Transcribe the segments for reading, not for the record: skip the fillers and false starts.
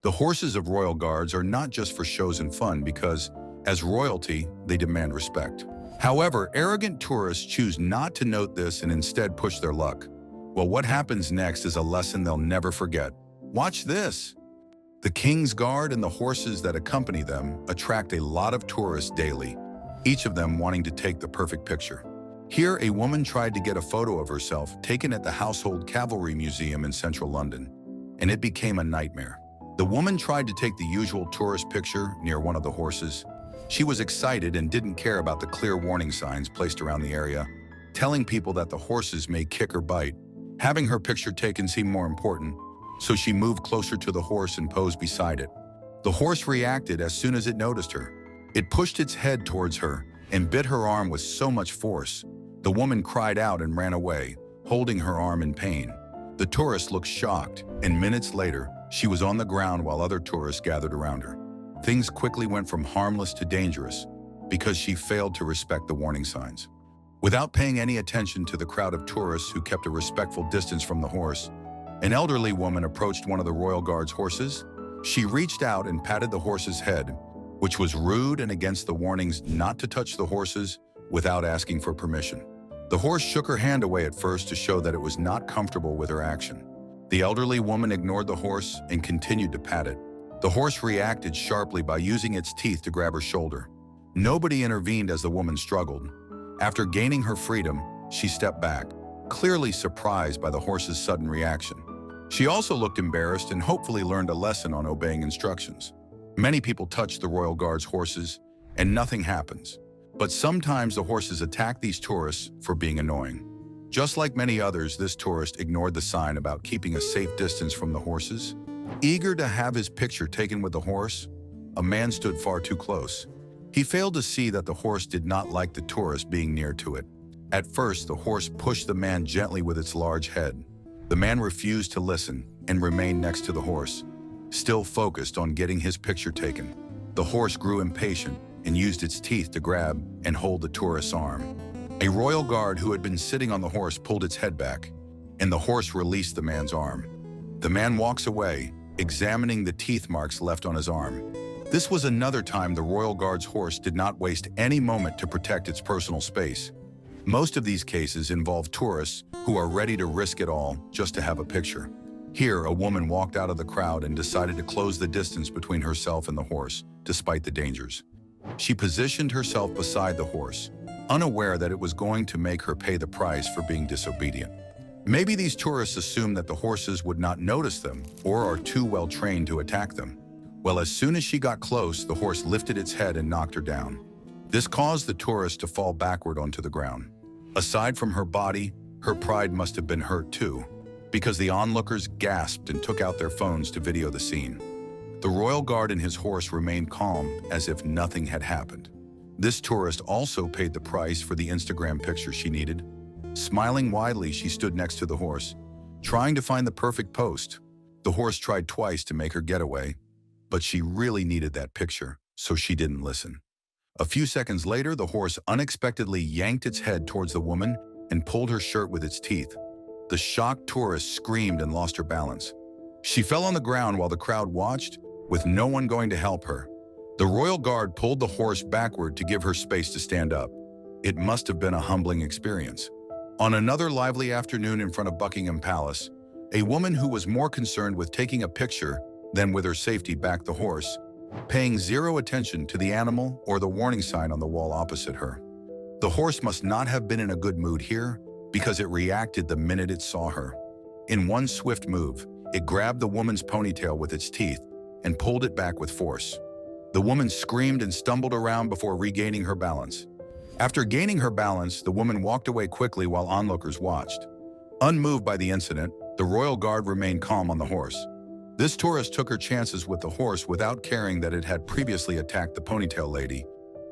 The horses of royal guards are not just for shows and fun because, as royalty, they demand respect. However, arrogant tourists choose not to note this and instead push their luck. Well, what happens next is a lesson they'll never forget. Watch this. The King's Guard and the horses that accompany them attract a lot of tourists daily, each of them wanting to take the perfect picture. Here, a woman tried to get a photo of herself taken at the Household Cavalry Museum in central London, and it became a nightmare. The woman tried to take the usual tourist picture near one of the horses. She was excited and didn't care about the clear warning signs placed around the area, telling people that the horses may kick or bite. Having her picture taken seemed more important, so she moved closer to the horse and posed beside it. The horse reacted as soon as it noticed her. It pushed its head towards her and bit her arm with so much force. The woman cried out and ran away, holding her arm in pain. The tourist looked shocked, and minutes later, she was on the ground while other tourists gathered around her. Things quickly went from harmless to dangerous because she failed to respect the warning signs. Without paying any attention to the crowd of tourists who kept a respectful distance from the horse, an elderly woman approached one of the Royal Guard's horses. She reached out and patted the horse's head, which was rude and against the warnings not to touch the horses without asking for permission. The horse shook her hand away at first to show that it was not comfortable with her action. The elderly woman ignored the horse and continued to pat it. The horse reacted sharply by using its teeth to grab her shoulder. Nobody intervened as the woman struggled. After gaining her freedom, she stepped back, clearly surprised by the horse's sudden reaction. She also looked embarrassed and hopefully learned a lesson on obeying instructions. Many people touch the Royal Guard's horses, and nothing happens. But sometimes the horses attack these tourists for being annoying. Just like many others, this tourist ignored the sign about keeping a safe distance from the horses. Eager to have his picture taken with the horse, a man stood far too close. He failed to see that the horse did not like the tourist being near to it. At first, the horse pushed the man gently with its large head. The man refused to listen and remained next to the horse, still focused on getting his picture taken. The horse grew impatient and used its teeth to grab and hold the tourist's arm. A royal guard who had been sitting on the horse pulled its head back, and the horse released the man's arm. The man walks away, examining the teeth marks left on his arm. This was another time the Royal Guard's horse did not waste any moment to protect its personal space. Most of these cases involve tourists who are ready to risk it all just to have a picture. Here, a woman walked out of the crowd and decided to close the distance between herself and the horse, despite the dangers. She positioned herself beside the horse, unaware that it was going to make her pay the price for being disobedient. Maybe these tourists assume that the horses would not notice them or are too well trained to attack them. Well, as soon as she got close, the horse lifted its head and knocked her down. This caused the tourist to fall backward onto the ground. Aside from her body, her pride must have been hurt too, because the onlookers gasped and took out their phones to video the scene. The Royal Guard and his horse remained calm as if nothing had happened. This tourist also paid the price for the Instagram picture she needed. Smiling widely, she stood next to the horse, trying to find the perfect post. The horse tried twice to make her get away, but she really needed that picture, so she didn't listen. A few seconds later, the horse unexpectedly yanked its head towards the woman and pulled her shirt with its teeth. The shocked tourist screamed and lost her balance. She fell on the ground while the crowd watched, with no one going to help her. The Royal Guard pulled the horse backward to give her space to stand up. It must have been a humbling experience. On another lively afternoon in front of Buckingham Palace, a woman who was more concerned with taking a picture than with her safety backed the horse, paying zero attention to the animal or the warning sign on the wall opposite her. The horse must not have been in a good mood here because it reacted the minute it saw her. In one swift move, it grabbed the woman's ponytail with its teeth and pulled it back with force. The woman screamed and stumbled around before regaining her balance. After gaining her balance, the woman walked away quickly while onlookers watched. Unmoved by the incident, the Royal Guard remained calm on the horse. This tourist took her chances with the horse without caring that it had previously attacked the ponytail lady.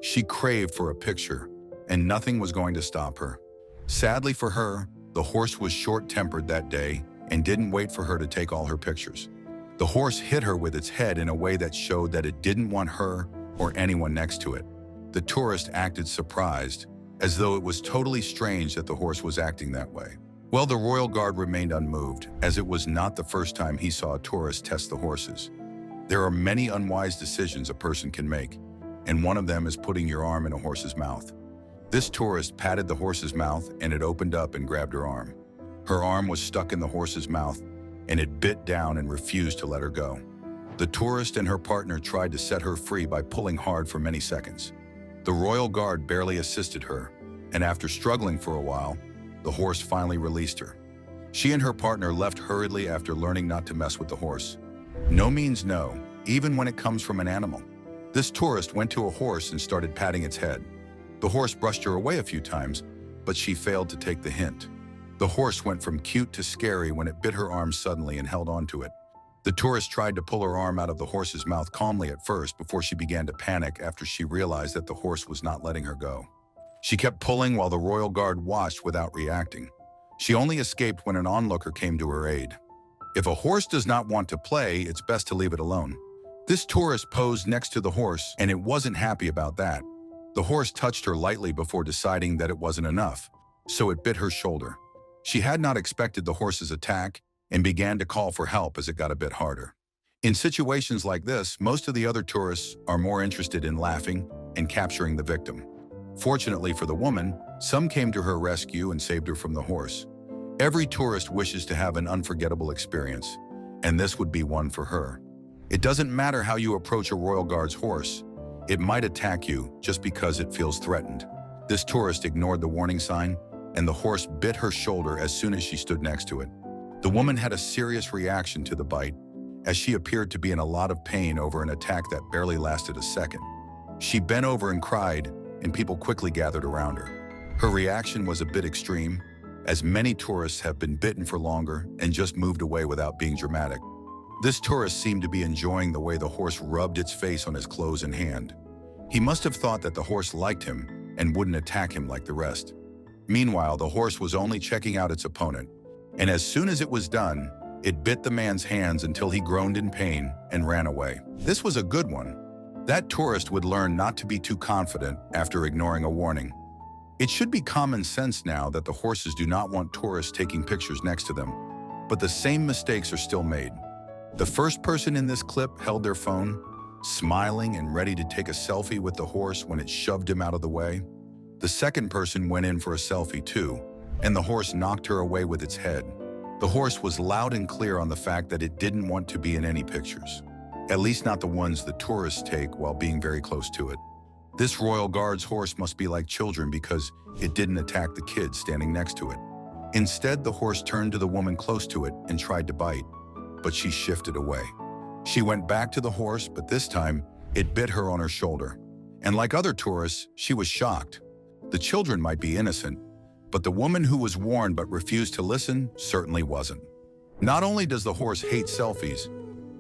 She craved for a picture, and nothing was going to stop her. Sadly for her, the horse was short-tempered that day and didn't wait for her to take all her pictures. The horse hit her with its head in a way that showed that it didn't want her or anyone next to it. The tourist acted surprised, as though it was totally strange that the horse was acting that way. Well, the Royal Guard remained unmoved, as it was not the first time he saw a tourist test the horses. There are many unwise decisions a person can make, and one of them is putting your arm in a horse's mouth. This tourist patted the horse's mouth and it opened up and grabbed her arm. Her arm was stuck in the horse's mouth and it bit down and refused to let her go. The tourist and her partner tried to set her free by pulling hard for many seconds. The royal guard barely assisted her, and after struggling for a while, the horse finally released her. She and her partner left hurriedly after learning not to mess with the horse. No means no, even when it comes from an animal. This tourist went to a horse and started patting its head. The horse brushed her away a few times, but she failed to take the hint. The horse went from cute to scary when it bit her arm suddenly and held onto it. The tourist tried to pull her arm out of the horse's mouth calmly at first before she began to panic after she realized that the horse was not letting her go. She kept pulling while the royal guard watched without reacting. She only escaped when an onlooker came to her aid. If a horse does not want to play, it's best to leave it alone. This tourist posed next to the horse, and it wasn't happy about that. The horse touched her lightly before deciding that it wasn't enough, so it bit her shoulder. She had not expected the horse's attack and began to call for help as it got a bit harder. In situations like this, most of the other tourists are more interested in laughing and capturing the victim. Fortunately for the woman, some came to her rescue and saved her from the horse. Every tourist wishes to have an unforgettable experience, and this would be one for her. It doesn't matter how you approach a royal guard's horse. It might attack you just because it feels threatened. This tourist ignored the warning sign, and the horse bit her shoulder as soon as she stood next to it. The woman had a serious reaction to the bite, as she appeared to be in a lot of pain over an attack that barely lasted a second. She bent over and cried, and people quickly gathered around her. Her reaction was a bit extreme, as many tourists have been bitten for longer and just moved away without being dramatic. This tourist seemed to be enjoying the way the horse rubbed its face on his clothes and hand. He must have thought that the horse liked him and wouldn't attack him like the rest. Meanwhile, the horse was only checking out its opponent, and as soon as it was done, it bit the man's hands until he groaned in pain and ran away. This was a good one. That tourist would learn not to be too confident after ignoring a warning. It should be common sense now that the horses do not want tourists taking pictures next to them, but the same mistakes are still made. The first person in this clip held their phone, smiling and ready to take a selfie with the horse when it shoved him out of the way. The second person went in for a selfie too, and the horse knocked her away with its head. The horse was loud and clear on the fact that it didn't want to be in any pictures, at least not the ones the tourists take while being very close to it. This royal guard's horse must be like children because it didn't attack the kids standing next to it. Instead, the horse turned to the woman close to it and tried to bite, but she shifted away. She went back to the horse, but this time, it bit her on her shoulder. And like other tourists, she was shocked. The children might be innocent, but the woman who was warned but refused to listen certainly wasn't. Not only does the horse hate selfies,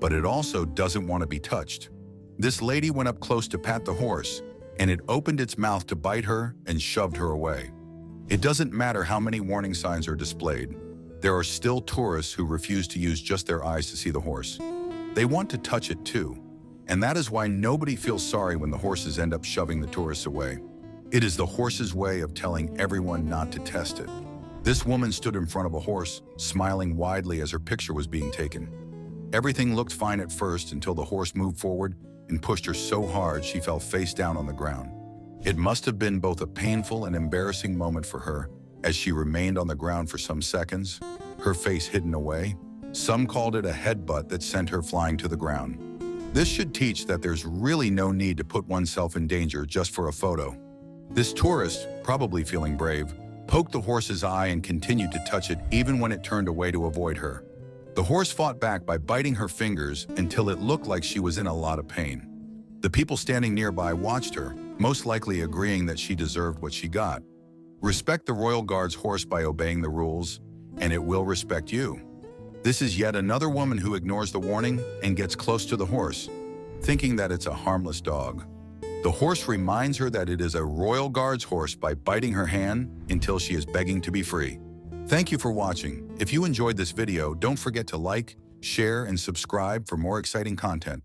but it also doesn't want to be touched. This lady went up close to pat the horse, and it opened its mouth to bite her and shoved her away. It doesn't matter how many warning signs are displayed. There are still tourists who refuse to use just their eyes to see the horse. They want to touch it too, and that is why nobody feels sorry when the horses end up shoving the tourists away. It is the horse's way of telling everyone not to test it. This woman stood in front of a horse, smiling widely as her picture was being taken. Everything looked fine at first until the horse moved forward and pushed her so hard she fell face down on the ground. It must have been both a painful and embarrassing moment for her as she remained on the ground for some seconds, her face hidden away. Some called it a headbutt that sent her flying to the ground. This should teach that there's really no need to put oneself in danger just for a photo. This tourist, probably feeling brave, poked the horse's eye and continued to touch it even when it turned away to avoid her. The horse fought back by biting her fingers until it looked like she was in a lot of pain. The people standing nearby watched her, most likely agreeing that she deserved what she got. Respect the royal guard's horse by obeying the rules, and it will respect you. This is yet another woman who ignores the warning and gets close to the horse, thinking that it's a harmless dog. The horse reminds her that it is a royal guard's horse by biting her hand until she is begging to be free. Thank you for watching. If you enjoyed this video, don't forget to like, share, and subscribe for more exciting content.